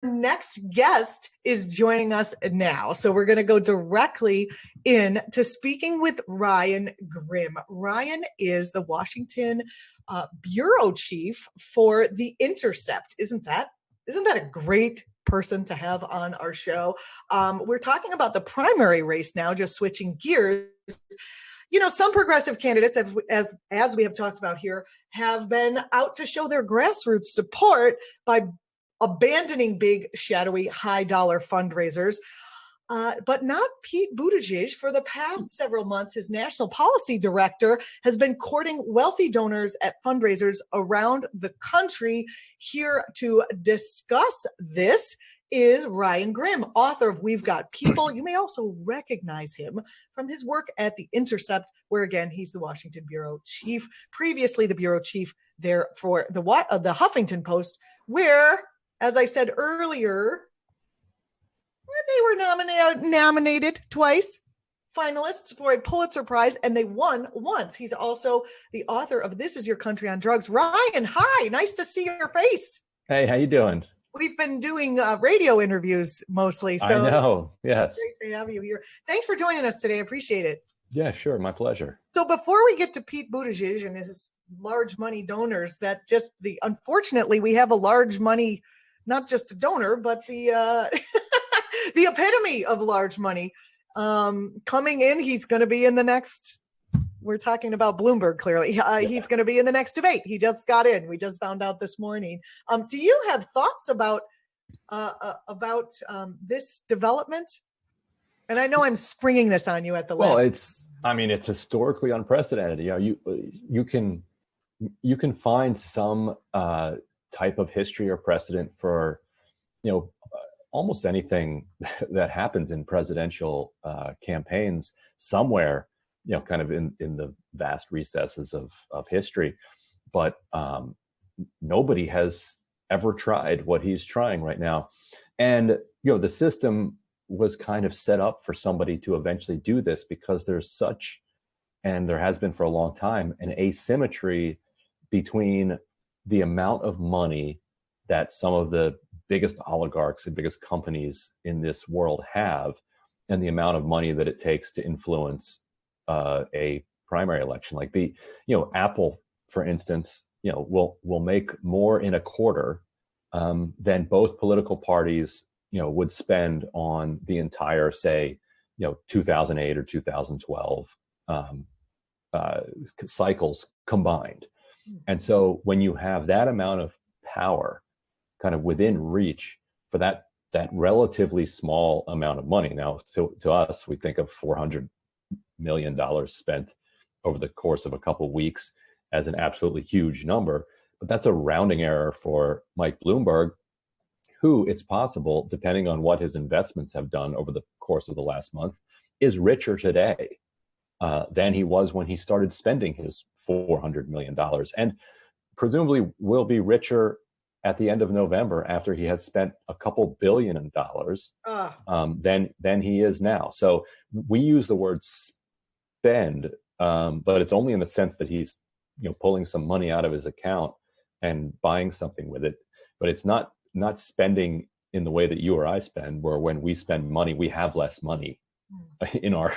next guest is joining us now. So we're going to go directly in to speaking with Ryan Grim. Ryan is the Washington bureau chief for The Intercept. Isn't that a great person to have on our show? We're talking about the primary race now, just switching gears. You know, some progressive candidates, as we have talked about here, have been out to show their grassroots support by abandoning big, shadowy, high-dollar fundraisers. But not Pete Buttigieg. For the past several months, his national policy director has been courting wealthy donors at fundraisers around the country. Here to discuss this is Ryan Grim, author of We've Got People. You may also recognize him from his work at The Intercept, where, again, he's the Washington bureau chief, previously the bureau chief there for the Huffington Post, where, as I said earlier, they were nominated twice, finalists for a Pulitzer Prize, and they won once. He's also the author of This Is Your Country on Drugs. Ryan, hi, nice to see your face. Hey, how you doing? We've been doing radio interviews mostly. So I know, yes. Great to have you here. Thanks for joining us today. I appreciate it. Yeah, sure, my pleasure. So before we get to Pete Buttigieg and his large money donors, unfortunately, we have a large money, not just a donor, but the the epitome of large money coming in. He's going to be in the next, we're talking about Bloomberg, clearly. He's going to be in the next debate. He just got in. We just found out this morning. Do you have thoughts about this development? And I know I'm springing this on you at the last. Well, it's historically unprecedented. You know, you can find some type of history or precedent for, you know, almost anything that happens in presidential campaigns somewhere, you know, kind of in the vast recesses of history. But nobody has ever tried what he's trying right now. And, you know, the system was kind of set up for somebody to eventually do this because there's such, and there has been for a long time, an asymmetry between the amount of money that some of the biggest oligarchs and biggest companies in this world have, and the amount of money that it takes to influence a primary election. Like Apple, for instance, you know, will make more in a quarter than both political parties, you know, would spend on the entire, say, you know, 2008 or 2012 cycles combined. And so when you have that amount of power kind of within reach for that relatively small amount of money. Now, to us, we think of $400 million spent over the course of a couple of weeks as an absolutely huge number, but that's a rounding error for Mike Bloomberg, who, it's possible, depending on what his investments have done over the course of the last month, is richer today than he was when he started spending his $400 million, and presumably will be richer at the end of November after he has spent a couple $1 billion than he is now. So we use the word spend, but it's only in the sense that he's, you know, pulling some money out of his account and buying something with it. But it's not spending in the way that you or I spend, where when we spend money, we have less money in our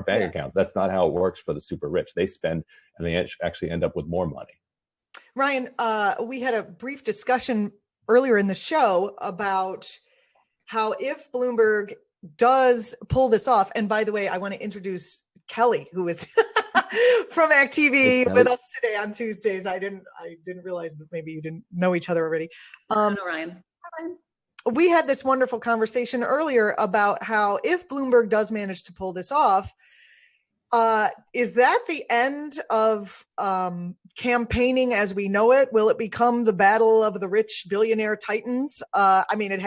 bank accounts. That's not how it works for the super rich. They spend and they actually end up with more money. Ryan, we had a brief discussion earlier in the show about how if Bloomberg does pull this off, and by the way, I want to introduce Kelly, who is from act.tv with us today on Tuesdays. I didn't realize that maybe you didn't know each other already. Hello, Ryan. We had this wonderful conversation earlier about how if Bloomberg does manage to pull this off, is that the end of campaigning as we know it? Will it become the battle of the rich billionaire titans? I mean,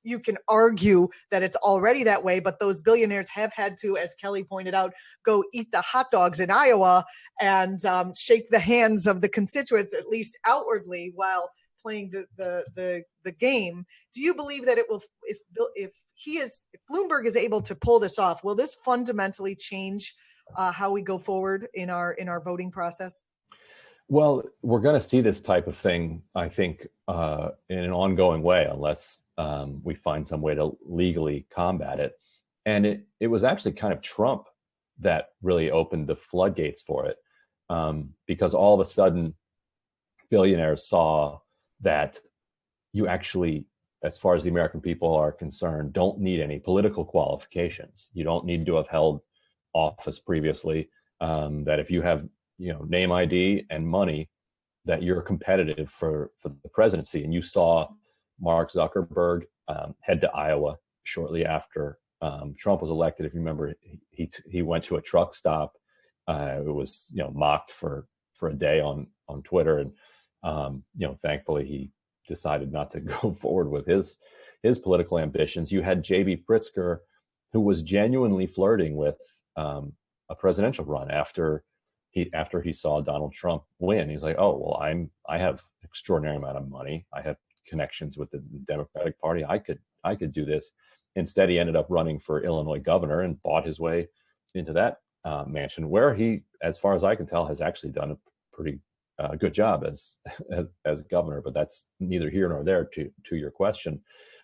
you can argue that it's already that way, but those billionaires have had to, as Kelly pointed out, go eat the hot dogs in Iowa and shake the hands of the constituents, at least outwardly, while playing the game. Do you believe that it will, if Bloomberg is able to pull this off, will this fundamentally change how we go forward in our voting process? Well, we're going to see this type of thing, I think, in an ongoing way, unless we find some way to legally combat it. And it was actually kind of Trump that really opened the floodgates for it, because all of a sudden, billionaires saw that you actually, as far as the American people are concerned, don't need any political qualifications. You don't need to have held office previously. That if you have, name ID and money, that you're competitive for the presidency. And you saw Mark Zuckerberg head to Iowa shortly after Trump was elected. If you remember, he went to a truck stop. It was mocked for a day on Twitter, and thankfully he decided not to go forward with his political ambitions. You had J.B. Pritzker, who was genuinely flirting with a presidential run after he saw Donald Trump win. He's like, oh, well, I have extraordinary amount of money. I have connections with the Democratic Party. I could do this. Instead, he ended up running for Illinois governor and bought his way into that mansion, where he, as far as I can tell, has actually done a pretty good job as governor. But that's neither here nor there to your question.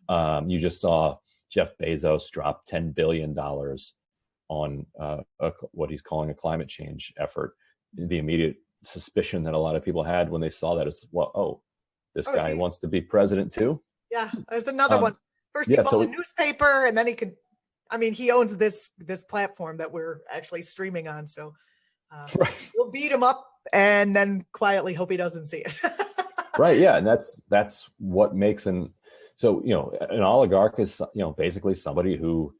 You just saw Jeff Bezos drop $10 billion on what he's calling a climate change effort. The immediate suspicion that a lot of people had when they saw that is, well, this guy wants to be president too. Yeah, there's another one. First he bought a newspaper, and then he owns this platform that we're actually streaming on. So right. We'll beat him up and then quietly hope he doesn't see it. Right. Yeah. And that's what makes an oligarch is, basically somebody who,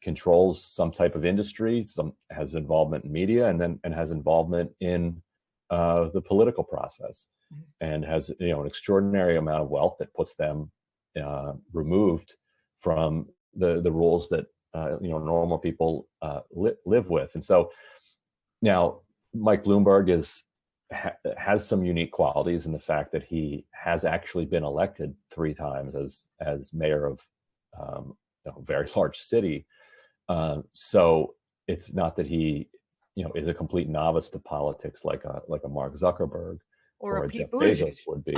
controls some type of industry, has involvement in media, and has involvement in the political process, and has an extraordinary amount of wealth that puts them removed from the rules that normal people live with. And so now Mike Bloomberg has some unique qualities in the fact that he has actually been elected 3 times as mayor of a very large city. So it's not that he is a complete novice to politics like a Mark Zuckerberg or a Jeff Bezos would be.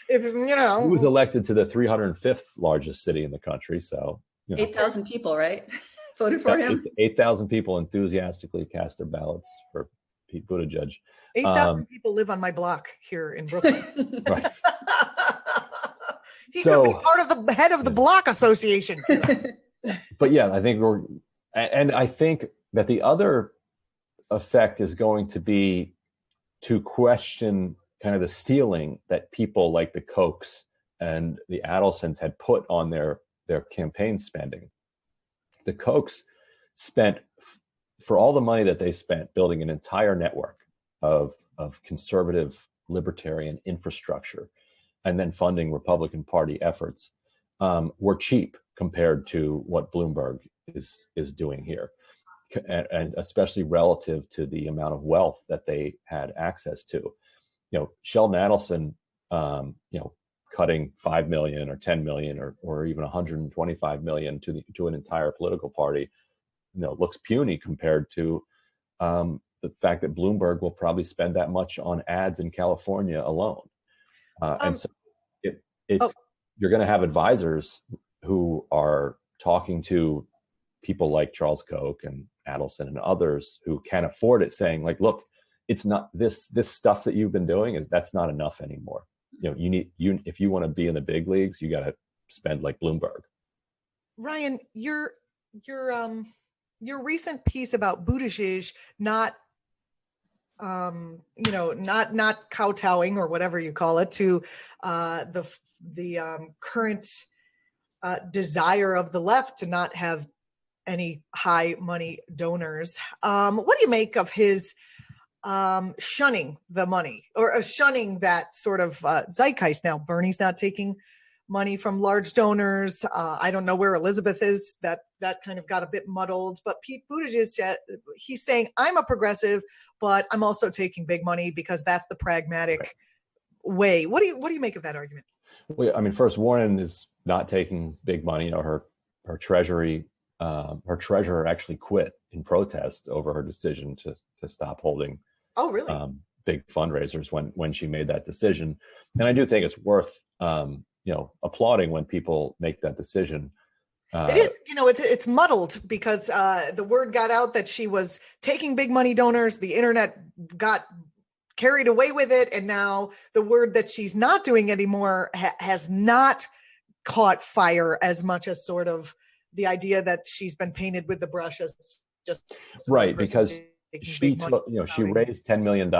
He was elected to the 305th largest city in the country. So 8,000 people, right? Voted for him. 8,000 people enthusiastically cast their ballots for Pete Buttigieg. 8,000 people live on my block here in Brooklyn. Right. He could be part of the head of the block association. But yeah, I think that the other effect is going to be to question kind of the ceiling that people like the Kochs and the Adelsons had put on their campaign spending. The Kochs spent, for all the money that they spent building an entire network of conservative libertarian infrastructure and then funding Republican Party efforts, were cheap compared to what Bloomberg is doing here, and especially relative to the amount of wealth that they had access to. Sheldon Adelson, cutting 5 million or 10 million or even 125 million to an entire political party, looks puny compared to the fact that Bloomberg will probably spend that much on ads in California alone. And so you're going to have advisors who are talking to people like Charles Koch and Adelson and others who can afford it, saying like, look, it's not this stuff that you've been doing that's not enough anymore. If you want to be in the big leagues, you got to spend like Bloomberg. Ryan, your recent piece about Buttigieg not kowtowing or whatever you call it to the current desire of the left to not have any high money donors. What do you make of his shunning the money or shunning that sort of zeitgeist? Now, Bernie's not taking money from large donors. I don't know where Elizabeth is. That kind of got a bit muddled. But Pete Buttigieg, he's saying, I'm a progressive, but I'm also taking big money because that's the pragmatic way. What do you make of that argument? Well, I mean, first, Warren is not taking big money. Her treasurer actually quit in protest over her decision to stop holding Oh, really? Big fundraisers when she made that decision. And I do think it's worth applauding when people make that decision. It is, it's muddled because the word got out that she was taking big money donors. The internet got carried away with it, and now the word that she's not doing anymore has not caught fire as much as sort of the idea that she's been painted with the brush as just right, because she raised $10 million,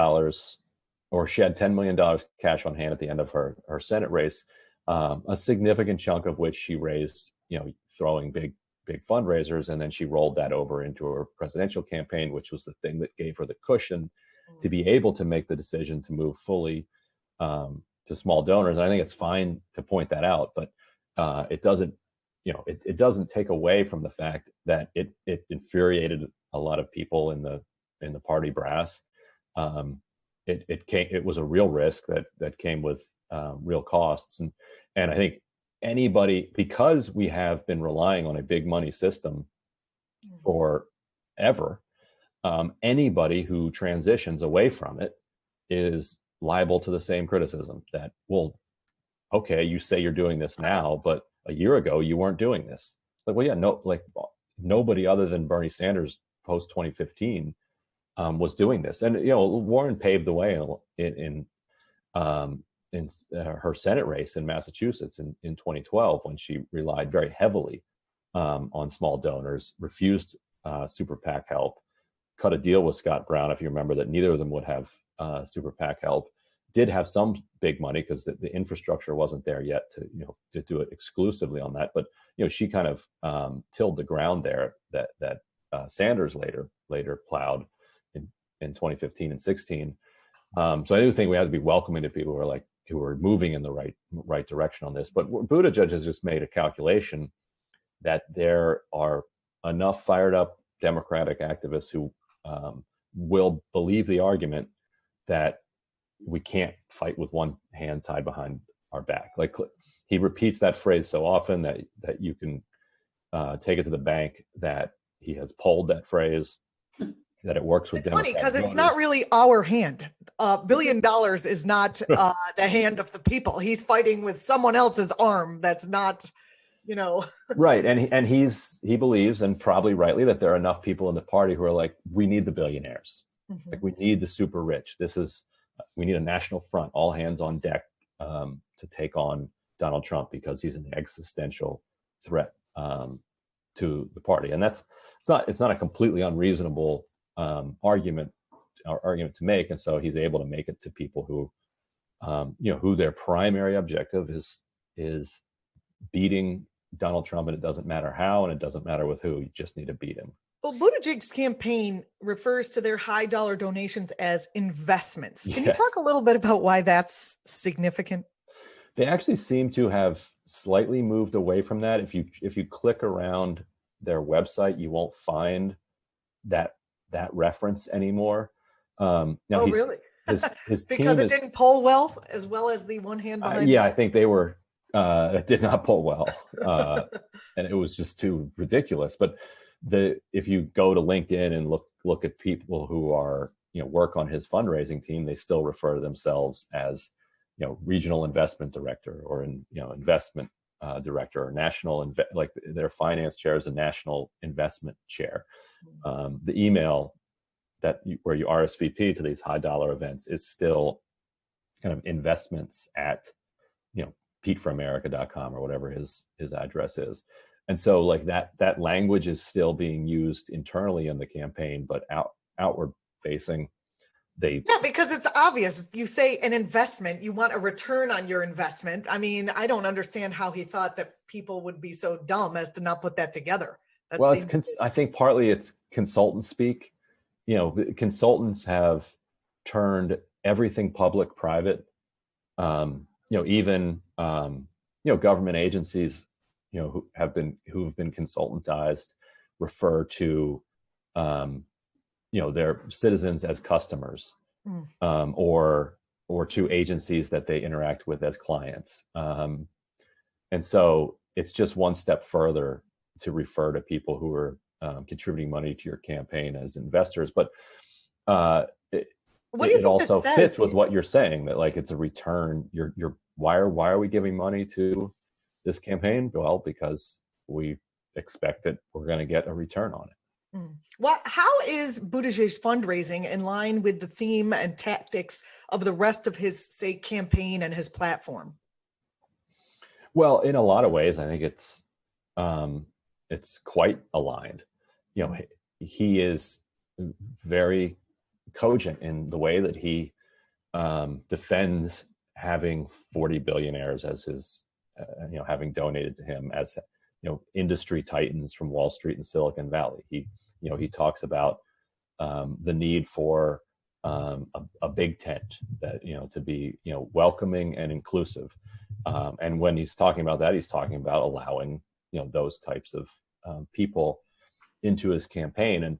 or she had $10 million cash on hand at the end of her Senate race, a significant chunk of which she raised, throwing big fundraisers, and then she rolled that over into her presidential campaign, which was the thing that gave her the cushion to be able to make the decision to move fully to small donors. And I think it's fine to point that out, but it doesn't, it doesn't take away from the fact that it infuriated a lot of people in the party brass. It was a real risk that came with real costs, and I think anybody, because we have been relying on a big money system forever, anybody who transitions away from it is liable to the same criticism that, well, okay, you say you're doing this now, but a year ago you weren't doing this. Like, well, yeah, nobody other than Bernie Sanders post 2015 was doing this, and Warren paved the way in her Senate race in Massachusetts in 2012, when she relied very heavily on small donors, refused super PAC help, cut a deal with Scott Brown, if you remember, that neither of them would have super PAC help. Did have some big money because the infrastructure wasn't there yet to do it exclusively on that. But she kind of tilled the ground there that Sanders later plowed in 2015 and 16. So I do think we have to be welcoming to people who are moving in the right direction on this. But Buttigieg has just made a calculation that there are enough fired up Democratic activists who will believe the argument that we can't fight with one hand tied behind our back. Like, he repeats that phrase so often that you can take it to the bank that he has polled that phrase, that it works with Democrats. Funny, because it's not really our hand. $1 billion is not the hand of the people. He's fighting with someone else's arm. That's not, Right, and he believes, and probably rightly, that there are enough people in the party who are like, we need the billionaires. Mm-hmm. Like, we need the super rich. We need a national front, all hands on deck to take on Donald Trump, because he's an existential threat to the party. And it's not a completely unreasonable argument to make. And so he's able to make it to people who who their primary objective is beating Donald Trump, and it doesn't matter how, and it doesn't matter with who. You just need to beat him. Well, Buttigieg's campaign refers to their high dollar donations as investments. Can you talk a little bit about why that's significant? They actually seem to have slightly moved away from that. If you click around their website, you won't find that reference anymore. Really? His team because it didn't poll well as the one hand behind. I think they were. It did not poll well, and it was just too ridiculous. But if you go to LinkedIn and look at people who are work on his fundraising team, they still refer to themselves as regional investment director, or investment director, or national like their finance chair is a national investment chair. The email where you RSVP to these high dollar events is still kind of investments at PeteForAmerica.com or whatever his address is. And so like that language is still being used internally in the campaign, but outward facing, because it's obvious. You say an investment, you want a return on your investment. I mean, I don't understand how he thought that people would be so dumb as to not put that together. I think partly it's consultant speak. Consultants have turned everything public private. Even government agencies who've been consultantized refer to their citizens as customers, or to agencies that they interact with as clients, and so it's just one step further to refer to people who are contributing money to your campaign as investors. But What do you it think also this fits says? with what you're saying, that like it's a return. Why are we giving money to this campaign? Well, because we expect that we're going to get a return on it. Well, how is Buttigieg's fundraising in line with the theme and tactics of the rest of his, say, campaign and his platform? Well, in a lot of ways, I think it's quite aligned. You know, he is very cogent in the way that he defends having 40 billionaires as his, having donated to him as, industry titans from Wall Street and Silicon Valley. He talks about the need for a big tent that, to be, welcoming and inclusive. And when he's talking about that, he's talking about allowing, those types of people into his campaign. And,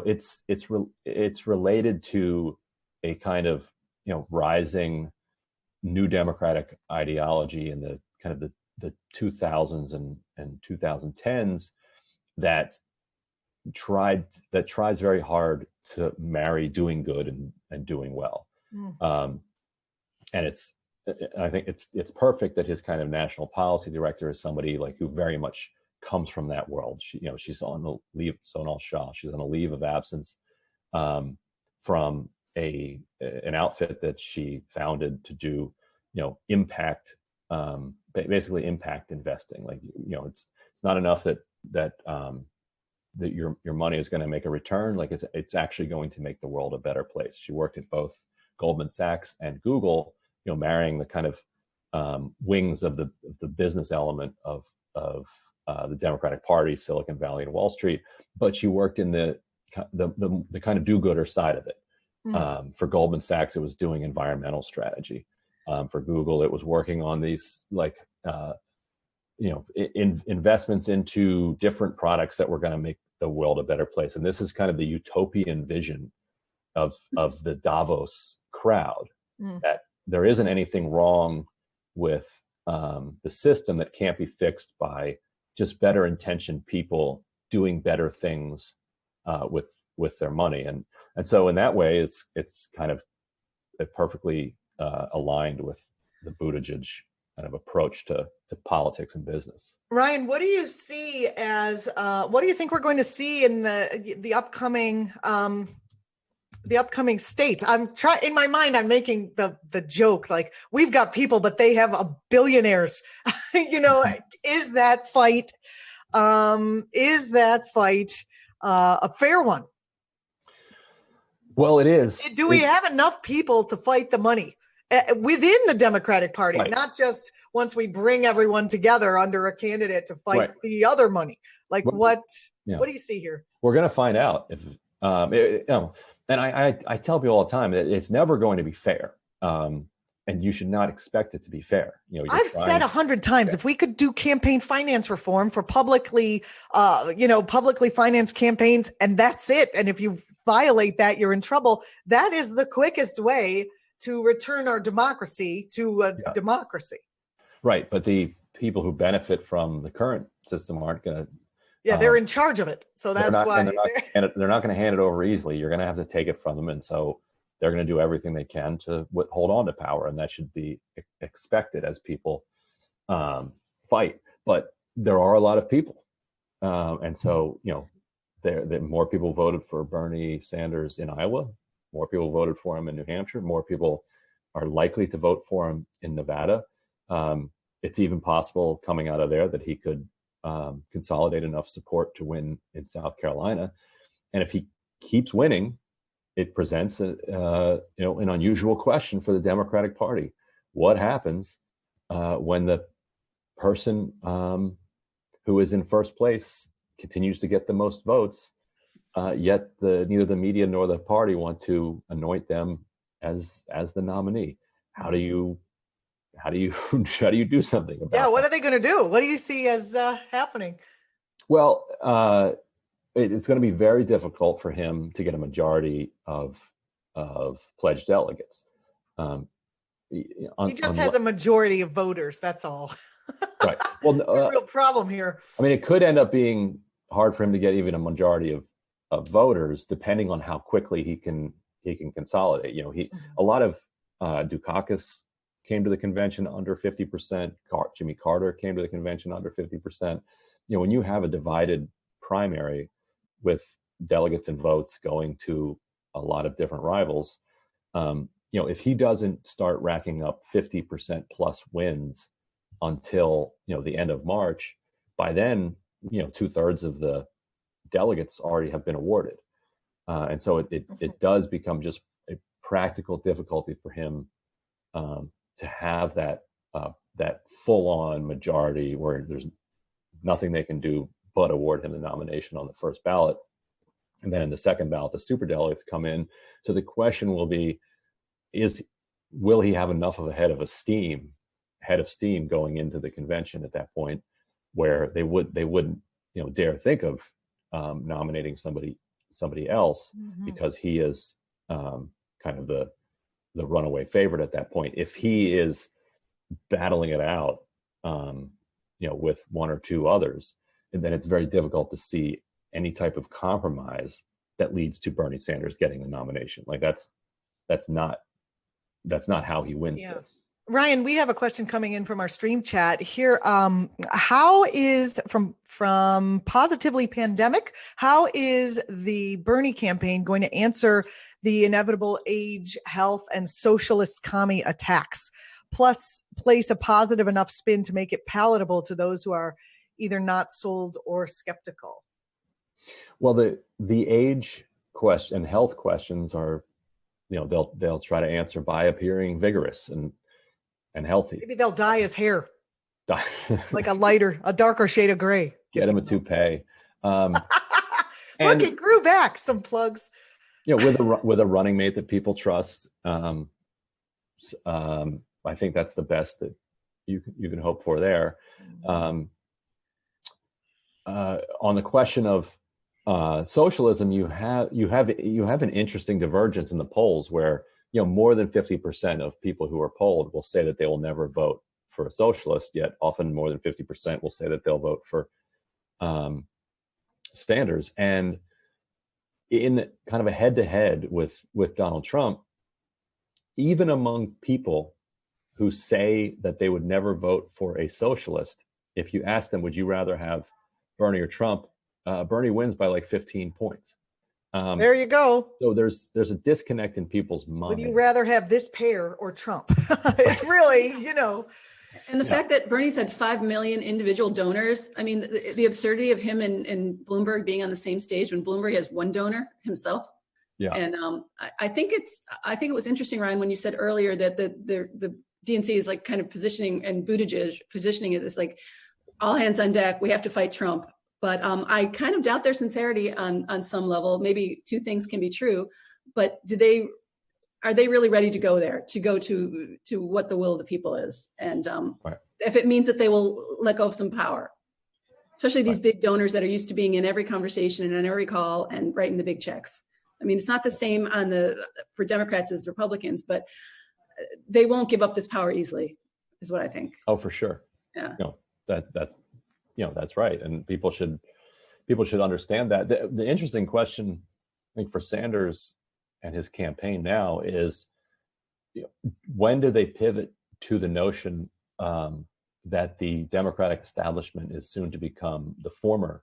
it's related to a kind of, rising new democratic ideology in the kind of the 2000s and 2010s that tries very hard to marry doing good and doing well. And I think it's perfect that his kind of national policy director is somebody like who very much comes from that world. She's on the leave, Sonal Shah. She's on a leave of absence from an outfit that she founded to do, impact, basically impact investing. Like, it's not enough that your money is going to make a return. Like it's actually going to make the world a better place. She worked at both Goldman Sachs and Google, marrying the kind of wings of the business element of the Democratic Party, Silicon Valley, and Wall Street. But she worked in the kind of do-gooder side of it. For Goldman Sachs, it was doing environmental strategy. For Google, it was working on these investments into different products that were going to make the world a better place. And this is kind of the utopian vision of the Davos crowd, that there isn't anything wrong with the system that can't be fixed by just better intentioned people doing better things with their money. And so in that way, it's kind of perfectly aligned with the Buttigieg kind of approach to politics and business. Ryan, what do you see as what do you think we're going to see in the upcoming states? I'm trying in my mind. I'm making the joke like we've got people, but they have billionaires. Is that fight? A fair one? Well, it is. Do we have enough people to fight the money within the Democratic Party, right. Not just once we bring everyone together under a candidate to fight the other money? Like what do you see here? We're going to find out if, and I tell people all the time that it's never going to be fair. And you should not expect it to be fair. I've said 100 times, if we could do campaign finance reform for publicly financed campaigns, and that's it. And if you violate that, you're in trouble. That is the quickest way to return our democracy to a democracy. Right. But the people who benefit from the current system aren't going to. Yeah, they're in charge of it. So that's why they're not going to hand it over easily. You're going to have to take it from them. And so they're going to do everything they can to hold on to power. And that should be expected as people fight. But there are a lot of people. And so, more people voted for Bernie Sanders in Iowa. More people voted for him in New Hampshire. More people are likely to vote for him in Nevada. It's even possible coming out of there that he could consolidate enough support to win in South Carolina. And if he keeps winning, it presents an unusual question for the Democratic Party. What happens when the person who is in first place continues to get the most votes, yet neither the media nor the party want to anoint them as the nominee? How do you do something about what are they going to do? What do you see as happening? Well, it's going to be very difficult for him to get a majority of pledged delegates. He just has a majority of voters. That's all. Right. Well, it's a real problem here. I mean, it could end up being hard for him to get even a majority of voters, depending on how quickly he can consolidate. A lot of Dukakis came to the convention under 50%. Jimmy Carter came to the convention under 50%. When you have a divided primary with delegates and votes going to a lot of different rivals, if he doesn't start racking up 50% plus wins until the end of March, by then 2/3 of the delegates already have been awarded, and so it does become just a practical difficulty for him to have that full-on majority where there's nothing they can do but award him the nomination on the first ballot. And then in the second ballot, the superdelegates come in. So the question will be, will he have enough of a head of steam going into the convention at that point, where they wouldn't dare think of nominating somebody else, because he is kind of the runaway favorite at that point. If he is battling it out with one or two others, and then it's very difficult to see any type of compromise that leads to Bernie Sanders getting the nomination. Like that's not how he wins this. Ryan, we have a question coming in from our stream chat here. How is from Positively Pandemic, how is the Bernie campaign going to answer the inevitable age, health, and socialist commie attacks, plus place a positive enough spin to make it palatable to those who are either not sold or skeptical? Well, the age question and health questions are, they'll try to answer by appearing vigorous and healthy. Maybe they'll dye his hair like a darker shade of gray. Get him a toupee. Look, it grew back. Some plugs. With a running mate that people trust. I think that's the best that you can hope for there. On the question of socialism, you have an interesting divergence in the polls where more than 50% of people who are polled will say that they will never vote for a socialist, yet often more than 50% will say that they'll vote for Sanders. And in kind of a head-to-head with Donald Trump, even among people who say that they would never vote for a socialist, if you ask them, would you rather have Bernie or Trump, Bernie wins by like 15 points. There you go. So there's a disconnect in people's mind. Would you rather have this pair or Trump? It's really, And the fact that Bernie's had 5 million individual donors. I mean, the absurdity of him and Bloomberg being on the same stage when Bloomberg has one donor himself. Yeah. And I think it was interesting, Ryan, when you said earlier that the DNC is like kind of positioning, and Buttigieg positioning it as like all hands on deck, we have to fight Trump. But I kind of doubt their sincerity on some level. Maybe two things can be true, but are they really ready to go there, to go to what the will of the people is? And right. If it means that they will let go of some power, especially these big donors that are used to being in every conversation and on every call and writing the big checks. I mean, it's not the same for Democrats as Republicans, but they won't give up this power easily, is what I think. Oh, for sure. Yeah. That's right. And people should understand that. The interesting question, I think, for Sanders and his campaign now is, when do they pivot to the notion that the Democratic establishment is soon to become the former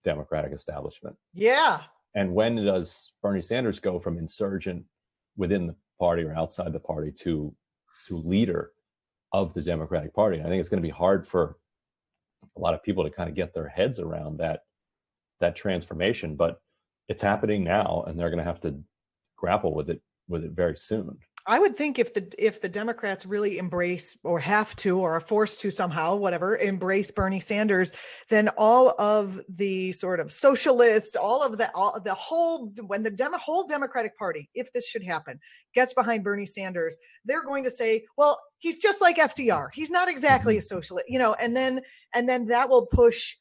Democratic establishment? Yeah. And when does Bernie Sanders go from insurgent within the party or outside the party to leader of the Democratic Party? And I think it's going to be hard for a lot of people to kind of get their heads around that transformation, but it's happening now, and they're going to have to grapple with it very soon. I would think if the Democrats really embrace, or have to, or are forced to somehow, whatever, embrace Bernie Sanders, then all of the sort of socialists, when the whole Democratic Party, if this should happen, gets behind Bernie Sanders, they're going to say, well, he's just like FDR. He's not exactly a socialist, and then that will push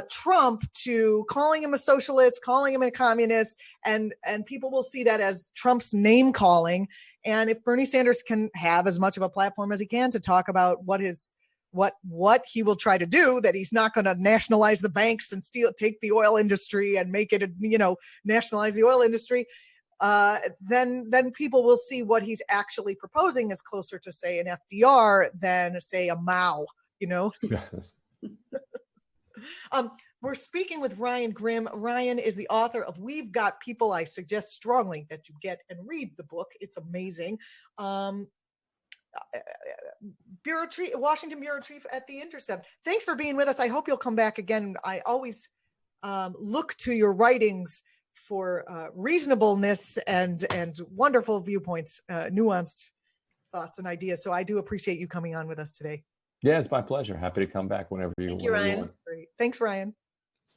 Trump to calling him a socialist, calling him a communist, and people will see that as Trump's name calling. And if Bernie Sanders can have as much of a platform as he can to talk about what he will try to do, that he's not going to nationalize the banks and take the oil industry and make it, nationalize the oil industry. then people will see what he's actually proposing is closer to, say, an FDR than, say, a Mao, you know? We're speaking with Ryan Grim. Ryan is the author of We've Got People. I suggest strongly that you get and read the book. It's amazing. Washington Bureau Chief at The Intercept. Thanks for being with us. I hope you'll come back again. I always look to your writings for reasonableness and wonderful viewpoints, nuanced thoughts and ideas. So I do appreciate you coming on with us today. Yeah, it's my pleasure. Happy to come back whenever you Thank you, Ryan. want. Great. Thanks, Ryan.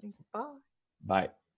Thanks. Bye. Bye.